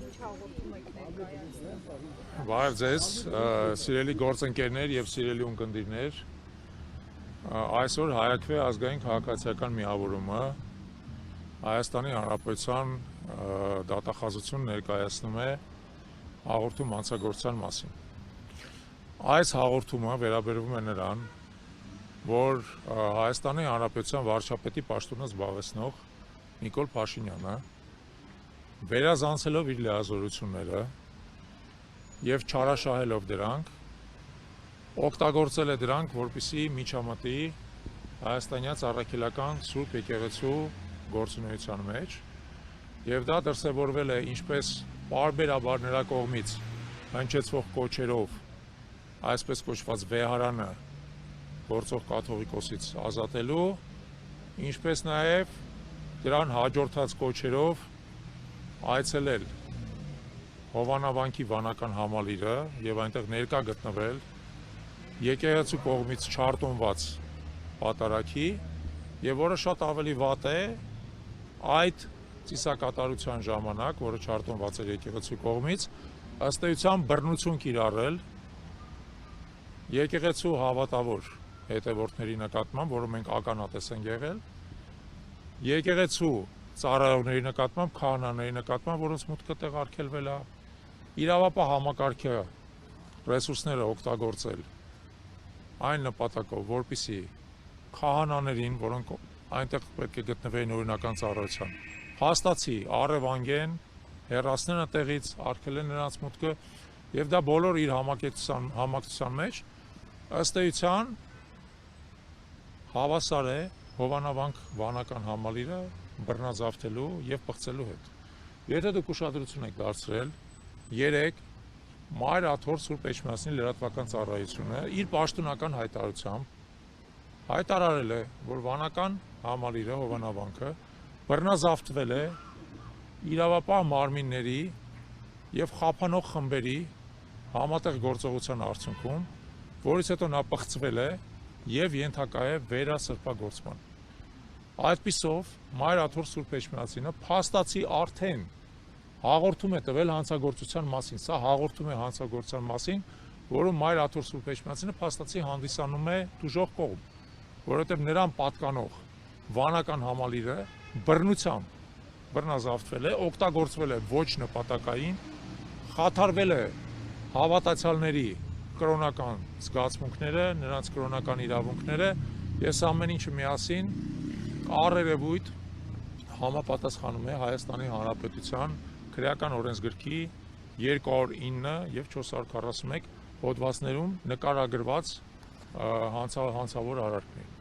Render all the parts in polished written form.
ինչ հաղորդում եք ներկայացնում։ Բարև ձեզ, սիրելի գործընկերներ եւ սիրելի ունկնդիրներ։ Այսօր Հայաքվե ազգային քաղաքացիական միավորումը Հայաստանի Հանրապետության դատախազություն ներկայացնում է հաղորդում հանցագործության մասին։ Այս հաղորդումը վերաբերվում է նրան, որ Հայաստանի Հանրապետության վարչապետի պաշտոնը զբաղեցնող Նիկոլ Փաշինյանը վերազանցելով իր լիազորությունները եւ չարաշահելով դրանք, օգտագործել է դրանք, որպեսզի միջամտի հայաստանյան առաքելական Սուրբ Եկեղեցու գործունեության մեջ, եւ դա դրսեւորվել է ինչպես պարբերաբար նրա կողմից հնչեցվող կոչերով, այսպես կոչված վեհարանը գործող կաթողիկոսից ազատելու, ինչպես նաեւ դրան հաջորդած կոչերով այցելել Հովանավանքի վանական համալիրը եւ այնտեղ ներկա գտնվել եկեղեցու կողմից չարտոնված պատարագի եւ որը շատ ավելի վատ է այդ ծիսակատարության ժամանակ, որը չարտոնված էր եկեղեցու կողմից, ըստ էության բռնություն կիրառել եկեղեցու հավատավոր հետևորդների նկատմամբ, որը մենք ականատես ենք եղել, եկեղեցու ծառայողների նկատմամբ, քահանաների նկատմամբ, որոնց մուտքը տեղ արգելվել է, իրավապահ համակարգի ռեսուրսները օգտագործել այն նպատակով, որպեսզի քահանաներին, որոնք այնտեղ պետք է գտնվեին օրինական ծառայության, հաստացի առևանգեն, հեռացնեն այդտեղից, արգելեն նրանց մուտքը, եւ դա բոլոր իր համակցության մեջ ըստ էության հավասար է Հովանավանք վանական համալիրը բռնազավթելու եւ պղծելու հետ։ Եթե դուք ուշադրություն եք դարձրել, երեք Մայր Աթոռ Սուրբ Էջմիածնի լրատվական ծառայությունը իր պաշտոնական հայտարարությամբ հայտարարել է, որ վանական համալիրը Հովանավանքը բռնազավթվել է իրավապահ մարմինների եւ խափանող խմբերի համատեղ գործողության արդյունքում, որից հետո նա պղծվել է եւ ենթակա է վերասրբագործման։ Այդպիսով Մայր Աթոռ Սուրբ Էջմիածինը փաստացի արդեն հաղորդում է տվել հանցագործության մասին։ Սա հաղորդում է հանցագործության մասին, որում Մայր Աթոռ Սուրբ Էջմիածինը փաստացի հանդիսանում է դժոխք կողմ, որովհետև նրան պատկանող վանական համալիրը բռնությամբ բռնազավթվել է, օգտագործվել է ոչ նպատակային, խաթարվել է հավատացյալների կրոնական զգացմունքները, նրանց կրոնական իրավունքները, ես ամեն ինչը միասին առերևույթ համապատասխանում է Հայաստանի Հանրապետության քրեական օրենսգրքի 209 եւ 441 հոդվածներում նկարագրված հանցավոր արարքներին։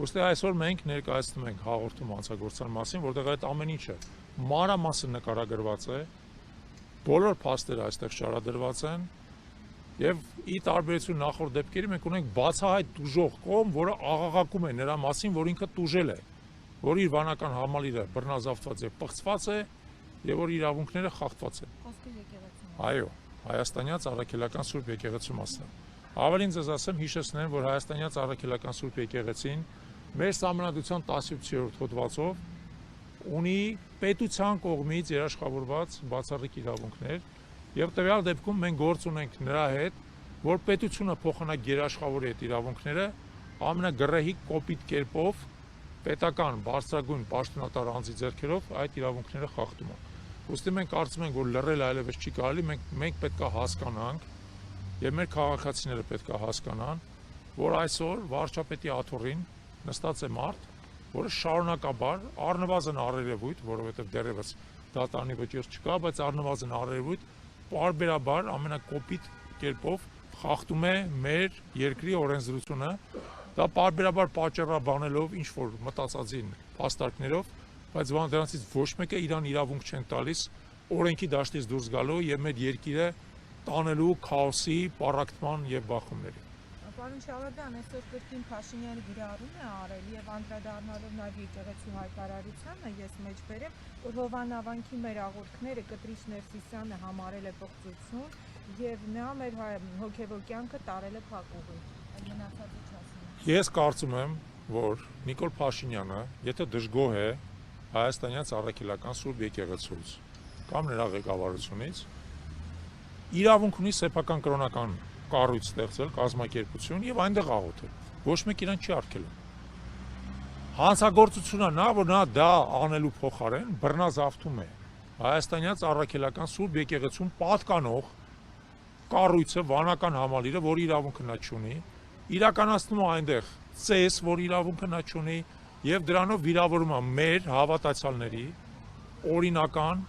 Ուստի այսօր մենք ներկայացնում ենք հաղորդում հանցագործության մասին, որտեղ այդ ամեն ինչը մանրամասն նկարագրված է, բոլոր փաստերը այստեղ շարադրված են եւ ի տարբերություն նախորդ դեպքերի մենք ունենք բացահայտ դժոխք կողմ, որը աղաղակում է նրա մասին, որ ինքը տուժել է, որ իր վանական համալիրը բռնազավթված է, պղծված է եւ որ իրավունքները խախտված են։ Խոսքը եկեղեցու։ Այո, Հայաստանյան առաքելական Սուրբ Եկեղեցու մասն է։ Ավելին ձեզ ասեմ, հիշեցնեմ, որ Հայաստանյան առաքելական Սուրբ Եկեղեցին մեր Սահմանադրության 17-րդ հոդվածով ունի պետության կողմից երաշխավորված բացառիկ իրավունքներ եւ տվյալ դեպքում մենք գործ ունենք նրա հետ, որ պետությունը փոխանակ երաշխավորի այդ իրավունքները ամենագրեհիկ կոպիտ կերպով պետական բարձրագույն պաշտոնատար անձի ձեռքերով այդ իրավունքները խախտում է։ Ուստի մենք կարծում ենք, որ լռել այլևս չի կարելի, մենք պետք է հասկանանք եւ մեր քաղաքացիները պետք է հասկանան, որ այսօր վարչապետի աթոռին նստած է մարդ, որը շարունակաբար առնվազն առերևույթ, որովհետեւ դեռևս դատարանի վճիռ չկա, բայց առնվազն առերևույթ պարբերաբար ամենակոպիտ կերպով խախտում է մեր երկրի օրենսդրությունը, դա պարբերաբար պատճառաբանելով ինչ որ մտածածին փաստարկներով, բայց դրանցից ոչ մեկը իրան իրավունք չեն տալիս օրենքի դաշտից դուրս գալու եւ մեր երկիրը տանելու քաոսի, պառակտման եւ բախումների։ Պարոն Շահրաբյան, այսօր կրկին Փաշինյանը գրառում է արել եւ անդրադառնալով նաեւ եկեղեցու հայտարարությանը, ես մեջ բերեմ, որ Հովանավանքի մեր աղոթքները Կտրիչ Ներսիսյանը համարել է պղծություն եւ նա մեր հոգեվոր կյանքը տարել է փակուղի։ Այդ մնացածը չասեմ։ Ես կարծում եմ, որ Նիկոլ Փաշինյանը, եթե դժգոհ է Հայաստանյան առաքելական Սուրբ Եկեղեցուց, կամ նրա ղեկավարությունից իրավունք ունի սեփական կրոնական կառույց ստեղծել, կազմակերպություն եւ այնտեղ աղոթել։ Ոչ մեկ իրան չի արգելում։ Հանցագործությունը նա, որ նա դա անելու փոխարեն բռնազավթում է հայաստանյաց առաքելական Սուրբ եկեղեցուն պատկանող կառույցը, վանական համալիրը, որ իրավունքը նա չունի, իրականացնում է այնտեղ ծես, որ իրավունքը նա չունի, եւ դրանով վիրավորում է մեր հավատացյալների օրինական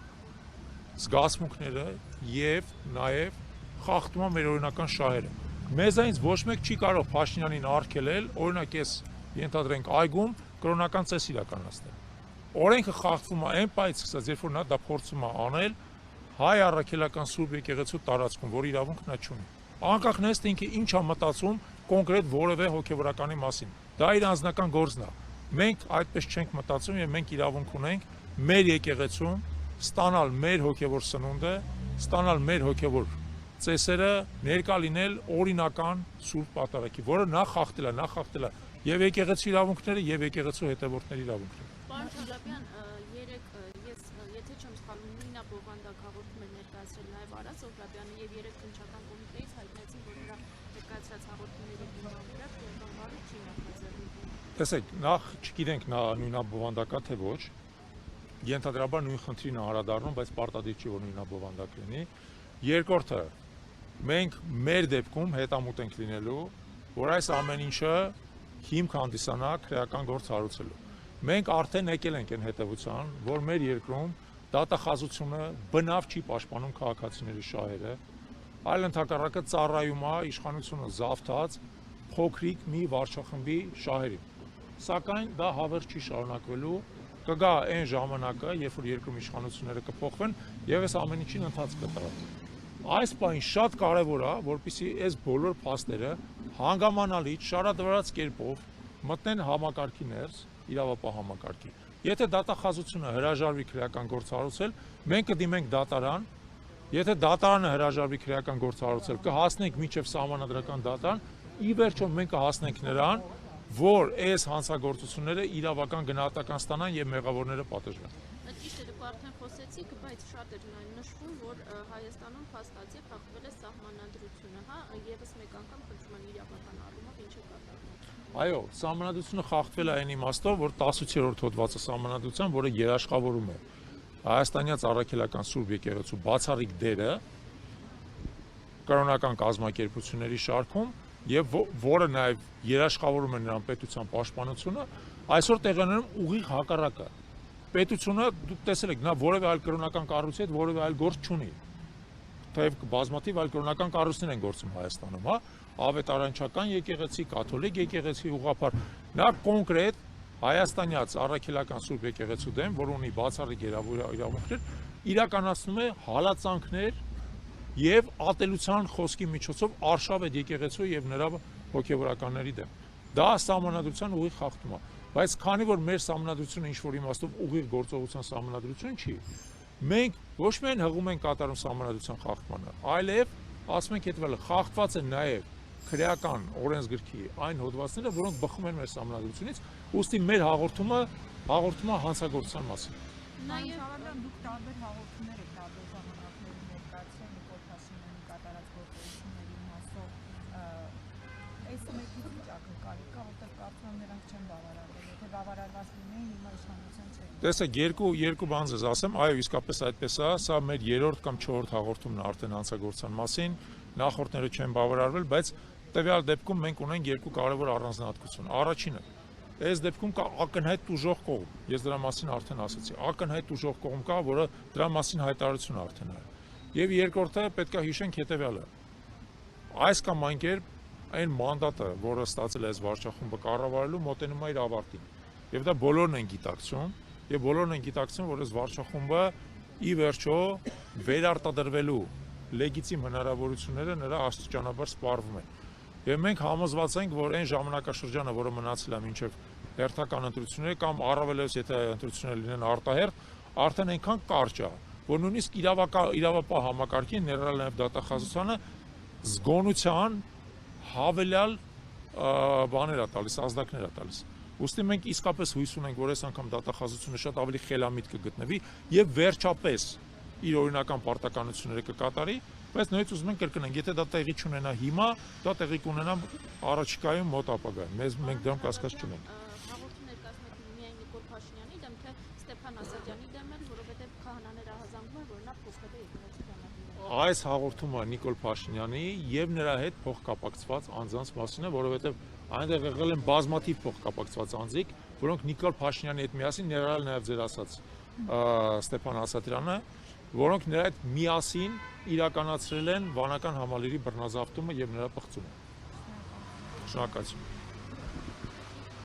զգացմունքները եւ նաեւ խախտում է մեր օրինական շահերը։ Մեզանից ոչ մեկ չի կարող Փաշինյանին արգելել, օրինակ ես ենթադրենք այգում կրոնական ծես իրականացնել։ Օրենքը խախտվում է այն պայից սկսած, երբ որ նա դա փորձում է անել հայ առաքելական Սուրբ եկեղեցու տարածքում, որ իրավունք նա չունի։ Անկախ նայած թե ինքը ինչ է մտածում կոնկրետ որևէ հոգեվորականի մասին։ Դա իր անձնական գործն է։ Մենք այդպես չենք մտածում եւ մենք իրավունք ունենք մեր եկեղեցում ստանալ մեր հոգեվոր սնունդը, ստանալ մեր հոգեվոր ծեսերը, ներկա լինել օրինական Սուրբ Պատարագի, որը նախ խախտել է եւ եկեղեցու իրավունքները եւ եկեղեցու հետևորդների իրավունքները։ Պարոն Շալապյան, երեք ես եթե չեմ սխալվում, Նինա Բովանդակ հաղորդում էր ներկայացրել նաեւ Արա Սոհրաբյանը եւ երեք քննչական կոմիտեից հայտնեցին, որ նրա ներկայացրած հաղորդումների հիման վրա քրեական բարի չի նախաձեռնվում։ Տեսեք, նախ չգիտենք նա Նինա Բովանդակա թե ոչ։ Ենթադրաբար նույն խնդրին անդրադառնում, բայց պարտադիր չի որ Նինա Բովանդակ լինի։ Երկրորդը, մենք մեր դեպքում հետամուտ ենք լինելու, որ այս ամեն ինչը հիմք հանդիսանա քրեական գործ հարուցելու։ Մենք արդեն եկել ենք այն հետևության, որ մեր երկրում դատախազությունը բնավ չի պաշտպանում քաղաքացիների շահերը, այլ ընդհակառակը ծառայում է իշխանությունը զավթած փոքրիկ մի վարչախմբի շահերին։ Սակայն դա հավերժ չի շարունակվելու, կգա այն ժամանակը, երբ որ երկրում իշխանությունները կփոխվեն եւ այս ամեն ինչին ընթացք կտրվի։ Այս բանը շատ կարևոր է, որպեսզի այս բոլոր փաստերը հանգամանալից շարադրված կերպով մտնեն համակարգի ներս, իրավապահ համակարգի։ Եթե դատախազությունը հրաժարվի քրեական գործ հարուցել, մենք կդիմենք դատարան, եթե դատարանը հրաժարվի քրեական գործ հարուցել, կհասնենք մինչև սահմանադրական դատարան, ի վերջո մենք կհասնենք նրան, որ այս հանցագործությունները իրավական գնահատական ստանան եւ մեղավորները պատժվեն։ Ճիշտ է, դուք արդեն խոսեցիք, բայց շատ էր նշվում, որ Հայաստանում փաստացի խախտվել է սահմանադրությունը, հա, եւս մեկ անգամ խնդրում են իրավական առումով ինչ է կատարվում։ Այո, սահմանադրությունը խախտվել է այն իմաստով, որ 18-րդ հոդվածը սահմանադրության, որը երաշխավորում է հայաստանյաց առաքելական Սուրբ եկեղեցու բացառիկ դերը կրոնական կազմակերպությունների շարքում եւ որը նաեւ երաշխավորում է նրան պետության պաշտպանությունը, այսօր տեղանանում ուղիղ հակառակը։ Պետությունը դուք տեսել եք, նա որևէ այլ կրոնական կառույցի հետ որևէ այլ գործ չունի։ Թեև բազմաթիվ այլ կրոնական կառույցներ են գործում Հայաստանում, հա, ավետարանչական եկեղեցի, կաթոլիկ եկեղեցի ուղղափառ։ Նա կոնկրետ հայաստանյաց առաքելական Սուրբ եկեղեցու դեմ, որ ունի բացառիկ իրավունքներ, իրականացնում է հալածանքներ եւ ատելության խոսքի միջոցով արշավետ եկեղեցու եւ նրա հոգեվորականների դեմ։ Դա սահմանադրության ուղիղ խախտում է, բայց քանի որ մեր սահմանադրությունը ինչ որ իմաստով ուղիղ գործողության սահմանադրություն չի, մենք ոչ միայն հղում ենք կատարում սահմանադրության խախտմանը, այլև ասում ենք հետևյալը, խախտված են նաեւ քրեական օրենսգրքի այն հոդվածները, որոնք բխում են մեր սահմանադրությունից, ուստի մեր հաղորդումը հանցագործության մասին։ Նաեւ դուք տարբեր հաղորդումներ եք տարբեր ժամանակներում ներկայացրել Նիկոլ Փաշինյանի կատարած գործողությունների մասով, այս մեկի վիճակը կարելի է, որտեղ կարծում եմ նրանք չեն բավարարվել, եթե բավարարված լինեին, հիմա իշխանության չէին։ Տեսեք, երկու բան ձեզ ասեմ, այո, իսկապես այդպես է, սա մեր 3-րդ կամ 4-րդ հաղորդումն է արդեն հանցագործության մասին, նախորդները չեն բավարարվել, բայց տվյալ դեպքում մենք ունենք երկու կարևոր առանձնահատկություն։ Առաջինը, այս դեպքում կա ակնհայտ ուժող կողմ, ես դրա մասին արդեն ասացի, ակնհայտ ուժող կողմ կա, որը դրա մասին հայտարարություն արդեն արել։ Եվ երկրորդը պետք է հիշենք հետևյալը, այս կամ այն կերպ այն մանդատը, որը ստացել է այս վարչախումբը կառավարելու, մոտենում է իր ավարտին։ Եվ դա բոլորն են գիտակցում, եւ բոլորն են գիտակցում, որ այս վարչախումբը ի վերջո վերարտադրվելու լեգիտիմ հնարավորությունները նրա աստիճանաբար սպառվում են։ Եվ մենք համոզված ենք, որ այն ժամանակաշրջանը, որը մնացել է մինչև հերթական ընտրությունները կամ առավելևս եթե ընտրությունները լինեն արտահերթ, արդեն այնքան կարճ է, որ նույնիսկ իրավապահ համակարգի ներառյալ նաև դատախազությանը զգոնության հավելյալ բաներ է տալիս, ազդակներ է տալիս։ Ուստի մենք իսկապես հույս ունենք, որ այս անգամ դատախազությունը շատ ավելի խելամիտ կգտնվի եւ վերջապես իր օրինական պարտականությունները կկատարի, բայց նույնիսկ ուզում ենք կրկնենք, եթե դա տեղի չունենա հիմա, դա տեղի կունենա առաջիկայում մոտ ապագայում։ Մենք դրան կասկած չունենք։ Հաղորդում ներկայացնեք միայն Նիկոլ Փաշինյանի դեմ, թե Ստեփան Ասատրյանի դեմ էլ, որովհետև քահանաները ահազանգում են, որ նա փոխել է եկեղեցի բանալին։ Այս հաղորդումը Նիկոլ Փաշինյանի եւ նրա հետ փոխկապակցված անձանց մասին է, որովհետեւ այնտեղ եղել են բազմաթիվ փոխկապակցված անձիկ, որոնք Նիկոլ Փաշինյանի հետ միասին եղել նաեւ ձեր ասած Ստեփան Ասատրյանը, որոնք նրա հետ միասին իրականացրել են վանական համալիրի բռնազավթումը եւ նրա պղծումը։ Շնորհակալություն։